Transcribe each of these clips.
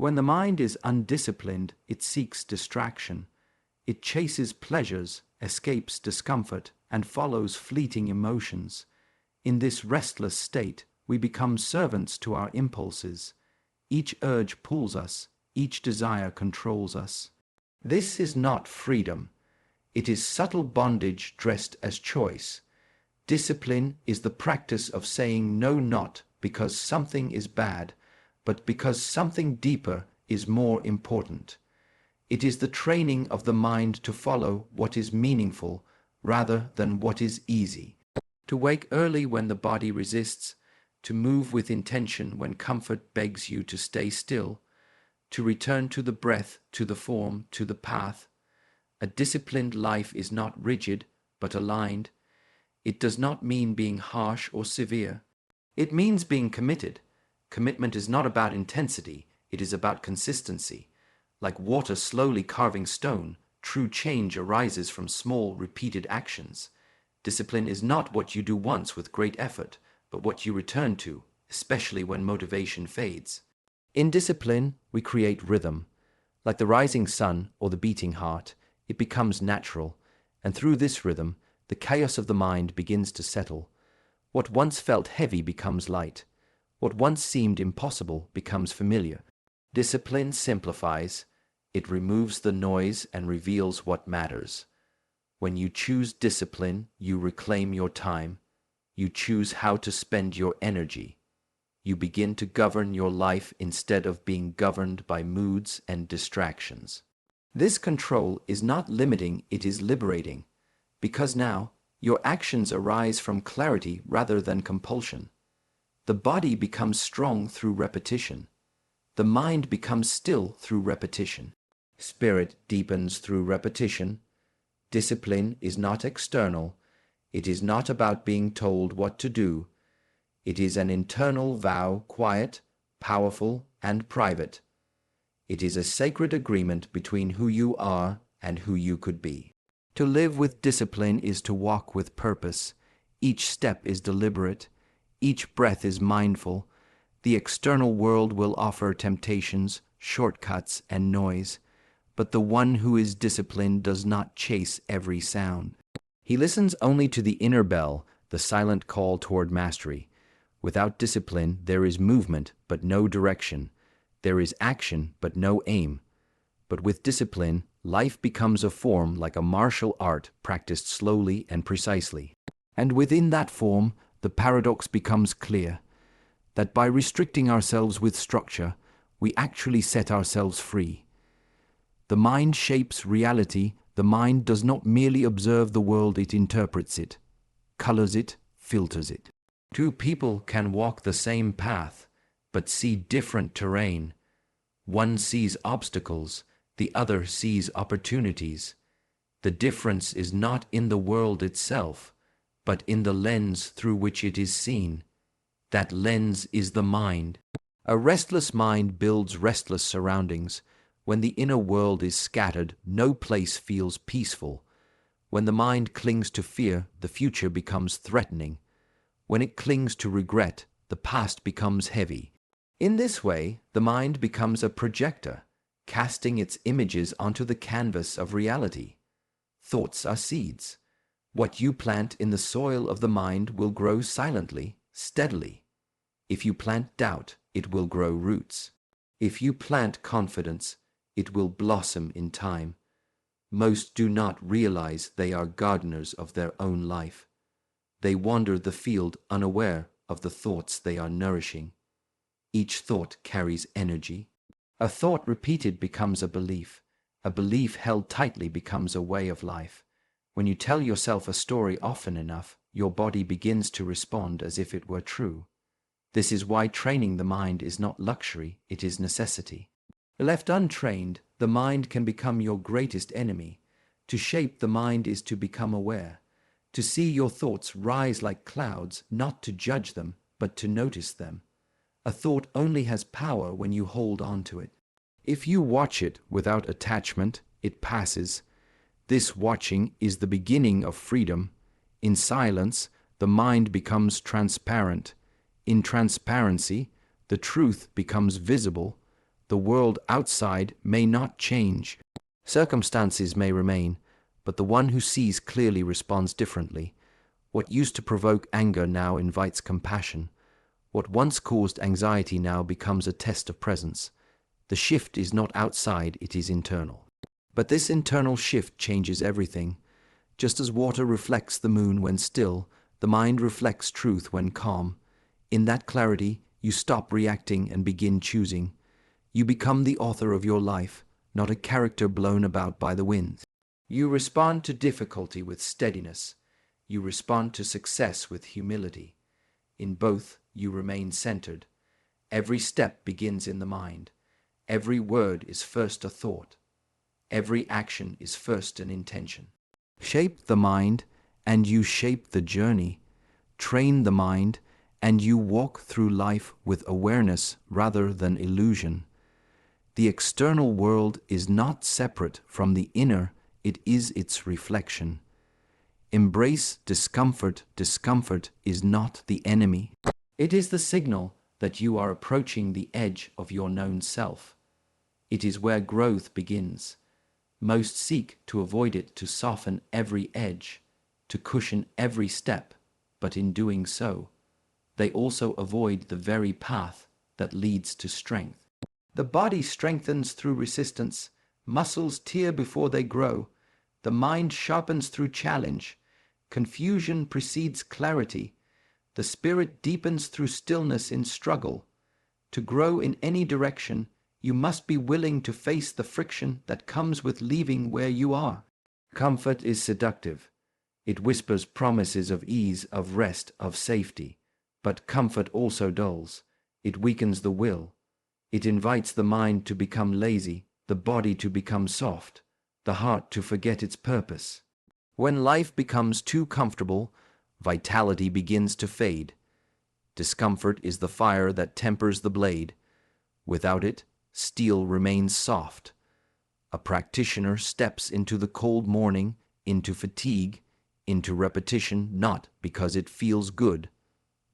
When the mind is undisciplined, it seeks distraction. It chases pleasures, escapes discomfort, and follows fleeting emotions. In this restless state, we become servants to our impulses. Each urge pulls us, each desire controls us. This is not freedom. It is subtle bondage dressed as choice. Discipline is the practice of saying no, not because something is bad, but because something deeper is more important. It is the training of the mind to follow what is meaningful rather than what is easy. To wake early when the body resists, to move with intention when comfort begs you to stay still, to return to the breath, to the form, to the path. A disciplined life is not rigid, but aligned. It does not mean being harsh or severe. It means being committed. Commitment is not about intensity, it is about consistency. Like water slowly carving stone, true change arises from small, repeated actions. Discipline is not what you do once with great effort, but what you return to, especially when motivation fades. In discipline, we create rhythm. Like the rising sun or the beating heart, it becomes natural, and through this rhythm, the chaos of the mind begins to settle. What once felt heavy becomes light. What once seemed impossible becomes familiar. Discipline simplifies. It removes the noise and reveals what matters. When you choose discipline, you reclaim your time. You choose how to spend your energy. You begin to govern your life instead of being governed by moods and distractions. This control is not limiting, it is liberating, because now your actions arise from clarity rather than compulsion. The body becomes strong through repetition. The mind becomes still through repetition. Spirit deepens through repetition. Discipline is not external. It is not about being told what to do. It is an internal vow, quiet, powerful, and private. It is a sacred agreement between who you are and who you could be. To live with discipline is to walk with purpose. Each step is deliberate. Each breath is mindful. The external world will offer temptations, shortcuts, and noise. But the one who is disciplined does not chase every sound. He listens only to the inner bell, the silent call toward mastery. Without discipline, there is movement, but no direction. There is action, but no aim. But with discipline, life becomes a form like a martial art practiced slowly and precisely. And within that form, the paradox becomes clear, that by restricting ourselves with structure, we actually set ourselves free. The mind shapes reality. The mind does not merely observe the world, it interprets it, colors it, filters it. Two people can walk the same path, but see different terrain. One sees obstacles, the other sees opportunities. The difference is not in the world itself, but in the lens through which it is seen. That lens is the mind. A restless mind builds restless surroundings. When the inner world is scattered, no place feels peaceful. When the mind clings to fear, the future becomes threatening. When it clings to regret, the past becomes heavy. In this way, the mind becomes a projector, casting its images onto the canvas of reality. Thoughts are seeds. What you plant in the soil of the mind will grow silently, steadily. If you plant doubt, it will grow roots. If you plant confidence, it will blossom in time. Most do not realize they are gardeners of their own life. They wander the field unaware of the thoughts they are nourishing. Each thought carries energy. A thought repeated becomes a belief. A belief held tightly becomes a way of life. When you tell yourself a story often enough, your body begins to respond as if it were true. This is why training the mind is not luxury, it is necessity. Left untrained, the mind can become your greatest enemy. To shape the mind is to become aware. To see your thoughts rise like clouds, not to judge them, but to notice them. A thought only has power when you hold on to it. If you watch it without attachment, it passes. This watching is the beginning of freedom. In silence, the mind becomes transparent. In transparency, the truth becomes visible. The world outside may not change. Circumstances may remain, but the one who sees clearly responds differently. What used to provoke anger now invites compassion. What once caused anxiety now becomes a test of presence. The shift is not outside, it is internal. But this internal shift changes everything. Just as water reflects the moon when still, the mind reflects truth when calm. In that clarity, you stop reacting and begin choosing. You become the author of your life, not a character blown about by the wind. You respond to difficulty with steadiness. You respond to success with humility. In both, you remain centered. Every step begins in the mind. Every word is first a thought. Every action is first an intention. Shape the mind, and you shape the journey. Train the mind, and you walk through life with awareness rather than illusion. The external world is not separate from the inner, it is its reflection. Embrace discomfort. Discomfort is not the enemy. It is the signal that you are approaching the edge of your known self. It is where growth begins. Most seek to avoid it, to soften every edge, to cushion every step, but in doing so, they also avoid the very path that leads to strength. The body strengthens through resistance, muscles tear before they grow, the mind sharpens through challenge, confusion precedes clarity, the spirit deepens through stillness in struggle. To grow in any direction, you must be willing to face the friction that comes with leaving where you are. Comfort is seductive. It whispers promises of ease, of rest, of safety. But comfort also dulls. It weakens the will. It invites the mind to become lazy, the body to become soft, the heart to forget its purpose. When life becomes too comfortable, vitality begins to fade. Discomfort is the fire that tempers the blade. Without it, steel remains soft. A practitioner steps into the cold morning, into fatigue, into repetition, not because it feels good,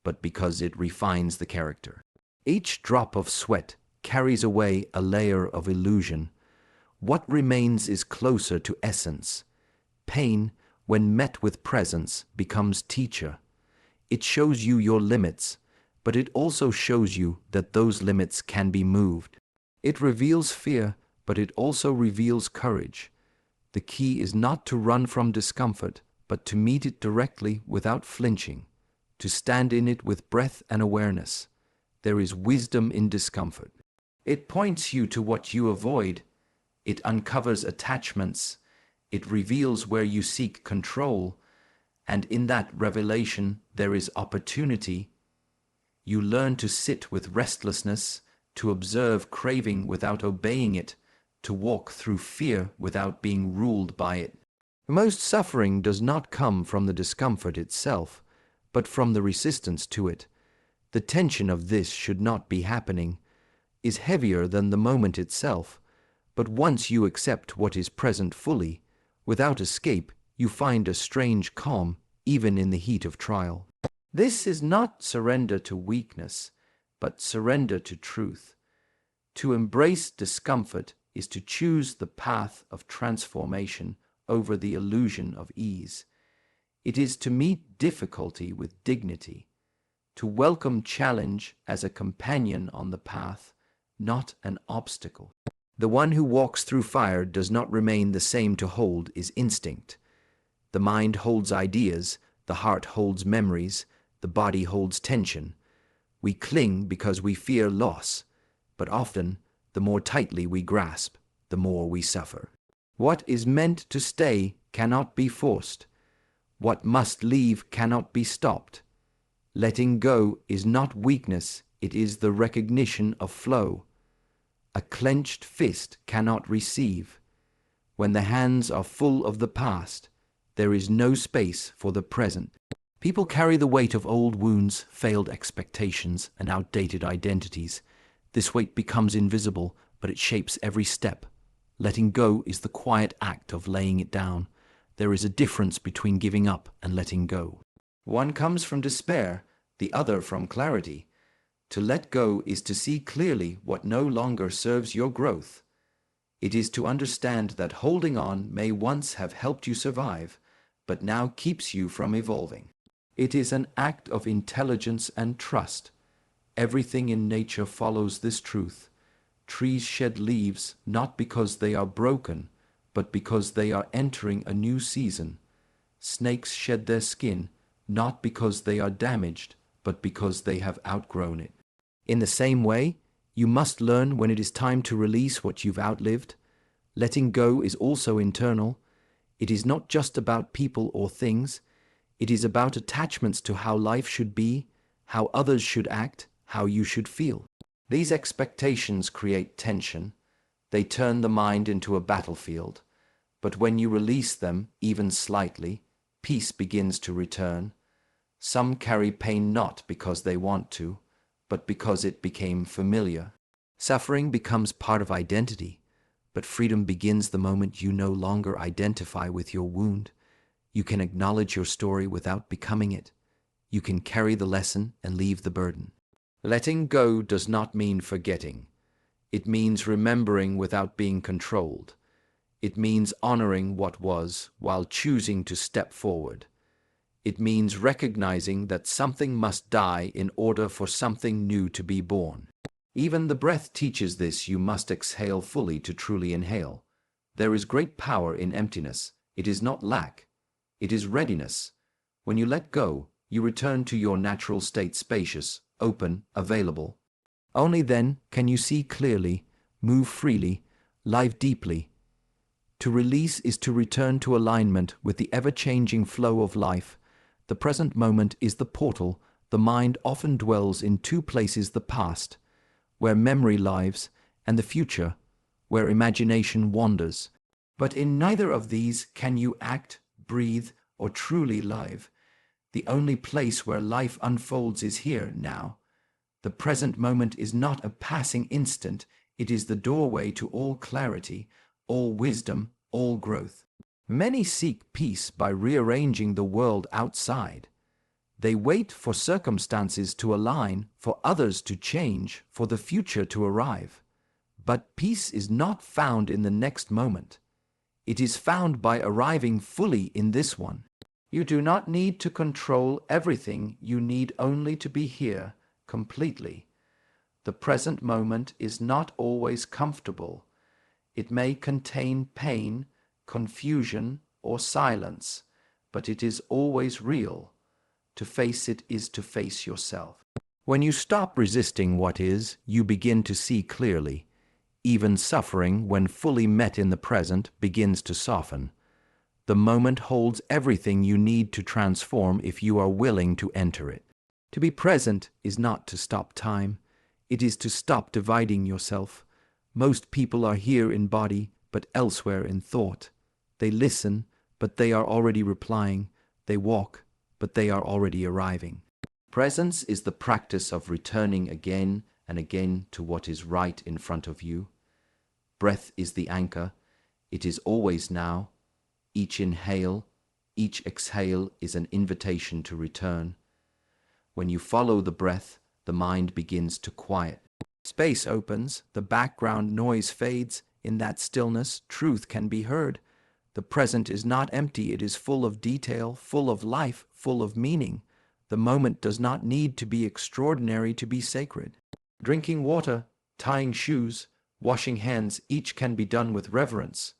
but because it refines the character. Each drop of sweat carries away a layer of illusion. What remains is closer to essence. Pain, when met with presence, becomes teacher. It shows you your limits, but it also shows you that those limits can be moved. It reveals fear, but it also reveals courage. The key is not to run from discomfort, but to meet it directly without flinching, to stand in it with breath and awareness. There is wisdom in discomfort. It points you to what you avoid. It uncovers attachments. It reveals where you seek control. And in that revelation, there is opportunity. You learn to sit with restlessness, to observe craving without obeying it, to walk through fear without being ruled by it. Most suffering does not come from the discomfort itself, but from the resistance to it. The tension of this should not be happening, is heavier than the moment itself, but once you accept what is present fully, without escape, you find a strange calm, even in the heat of trial. This is not surrender to weakness, but surrender to truth. To embrace discomfort is to choose the path of transformation over the illusion of ease. It is to meet difficulty with dignity, to welcome challenge as a companion on the path, not an obstacle. The one who walks through fire does not remain the same. To hold is instinct. The mind holds ideas, the heart holds memories, the body holds tension. We cling because we fear loss, but often, the more tightly we grasp, the more we suffer. What is meant to stay cannot be forced. What must leave cannot be stopped. Letting go is not weakness, it is the recognition of flow. A clenched fist cannot receive. When the hands are full of the past, there is no space for the present. People carry the weight of old wounds, failed expectations, and outdated identities. This weight becomes invisible, but it shapes every step. Letting go is the quiet act of laying it down. There is a difference between giving up and letting go. One comes from despair, the other from clarity. To let go is to see clearly what no longer serves your growth. It is to understand that holding on may once have helped you survive, but now keeps you from evolving. It is an act of intelligence and trust. Everything in nature follows this truth. Trees shed leaves not because they are broken, but because they are entering a new season. Snakes shed their skin not because they are damaged, but because they have outgrown it. In the same way, you must learn when it is time to release what you've outlived. Letting go is also internal. It is not just about people or things. It is about attachments to how life should be, how others should act, how you should feel. These expectations create tension. They turn the mind into a battlefield. But when you release them, even slightly, peace begins to return. Some carry pain not because they want to, but because it became familiar. Suffering becomes part of identity, but freedom begins the moment you no longer identify with your wound. You can acknowledge your story without becoming it. You can carry the lesson and leave the burden. Letting go does not mean forgetting. It means remembering without being controlled. It means honoring what was while choosing to step forward. It means recognizing that something must die in order for something new to be born. Even the breath teaches this. You must exhale fully to truly inhale. There is great power in emptiness. It is not lack. It is readiness. When you let go, you return to your natural state, spacious, open, available. Only then can you see clearly, move freely, live deeply. To release is to return to alignment with the ever-changing flow of life. The present moment is the portal. The mind often dwells in two places: the past, where memory lives, and the future, where imagination wanders. But in neither of these can you act, breathe, or truly live. The only place where life unfolds is here, now. The present moment is not a passing instant. It is the doorway to all clarity, all wisdom, all growth. Many seek peace by rearranging the world outside. They wait for circumstances to align, for others to change, for the future to arrive. But peace is not found in the next moment. It is found by arriving fully in this one. You do not need to control everything. You need only to be here completely. The present moment is not always comfortable. It may contain pain, confusion, or silence, but it is always real. To face it is to face yourself. When you stop resisting what is, you begin to see clearly. Even suffering, when fully met in the present, begins to soften. The moment holds everything you need to transform if you are willing to enter it. To be present is not to stop time. It is to stop dividing yourself. Most people are here in body, but elsewhere in thought. They listen, but they are already replying. They walk, but they are already arriving. Presence is the practice of returning again and again to what is right in front of you. Breath is the anchor. It is always now. Each inhale, each exhale is an invitation to return. When you follow the breath, the mind begins to quiet. Space opens, the background noise fades. In that stillness, truth can be heard. The present is not empty. It is full of detail, full of life, full of meaning. The moment does not need to be extraordinary to be sacred. Drinking water, tying shoes, washing hands, each can be done with reverence.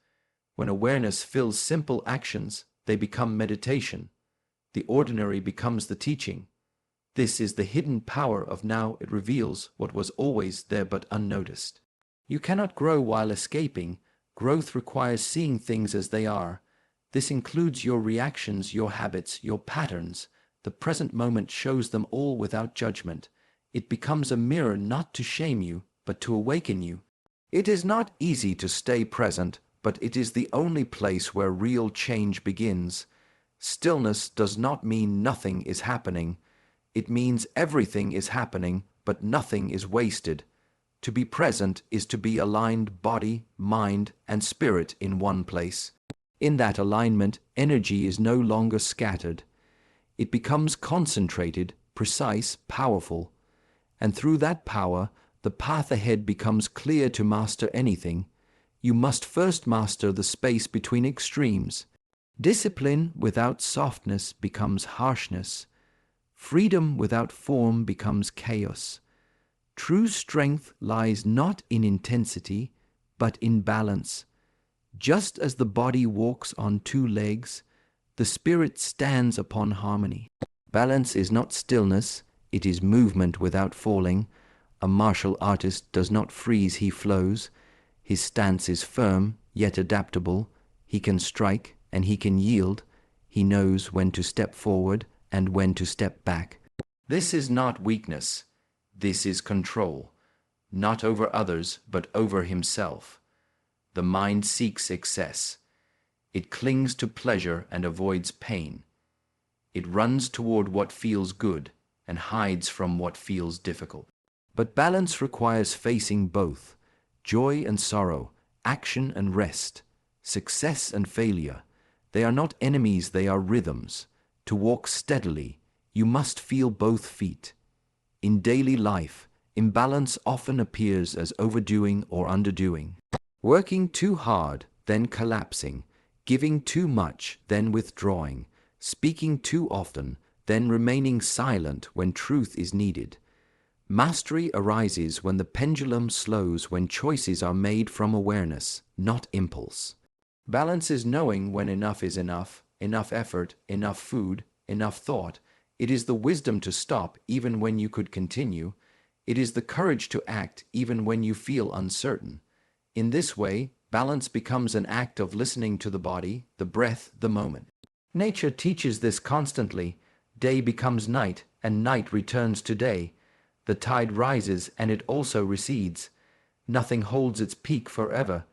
When awareness fills simple actions, they become meditation. The ordinary becomes the teaching. This is the hidden power of now. It reveals what was always there but unnoticed. You cannot grow while escaping. Growth requires seeing things as they are. This includes your reactions, your habits, your patterns. The present moment shows them all without judgment. It becomes a mirror not to shame you, but to awaken you. It is not easy to stay present, but it is the only place where real change begins. Stillness does not mean nothing is happening. It means everything is happening, but nothing is wasted. To be present is to be aligned body, mind, and spirit in one place. In that alignment, energy is no longer scattered. It becomes concentrated, precise, powerful. And through that power, the path ahead becomes clear. To master anything, you must first master the space between extremes. Discipline without softness becomes harshness. Freedom without form becomes chaos. True strength lies not in intensity, but in balance. Just as the body walks on two legs, the spirit stands upon harmony. Balance is not stillness, it is movement without falling. A martial artist does not freeze, he flows. His stance is firm, yet adaptable. He can strike, and he can yield. He knows when to step forward and when to step back. This is not weakness. This is control, not over others, but over himself. The mind seeks excess. It clings to pleasure and avoids pain. It runs toward what feels good and hides from what feels difficult. But balance requires facing both, joy and sorrow, action and rest, success and failure. They are not enemies, they are rhythms. To walk steadily, you must feel both feet. In daily life, imbalance often appears as overdoing or underdoing. Working too hard, then collapsing, giving too much, then withdrawing, speaking too often, then remaining silent when truth is needed. Mastery arises when the pendulum slows, when choices are made from awareness, not impulse. Balance is knowing when enough is enough, enough effort, enough food, enough thought. It is the wisdom to stop even when you could continue. It is the courage to act even when you feel uncertain. In this way, balance becomes an act of listening to the body, the breath, the moment. Nature teaches this constantly. Day becomes night, and night returns to day. The tide rises, and it also recedes. Nothing holds its peak forever.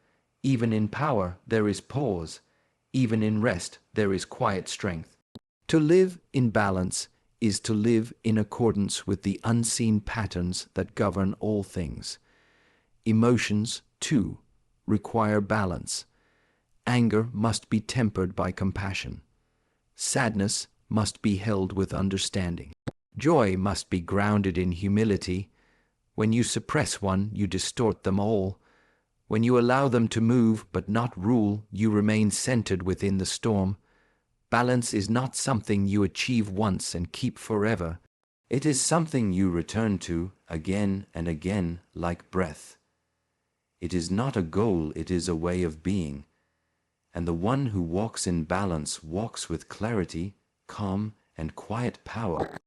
Even in power, there is pause. Even in rest, there is quiet strength. To live in balance is to live in accordance with the unseen patterns that govern all things. Emotions, too, require balance. Anger must be tempered by compassion. Sadness must be held with understanding. Joy must be grounded in humility. When you suppress one, you distort them all. When you allow them to move but not rule, you remain centered within the storm. Balance is not something you achieve once and keep forever. It is something you return to again and again like breath. It is not a goal, it is a way of being. And the one who walks in balance walks with clarity, calm, and quiet power.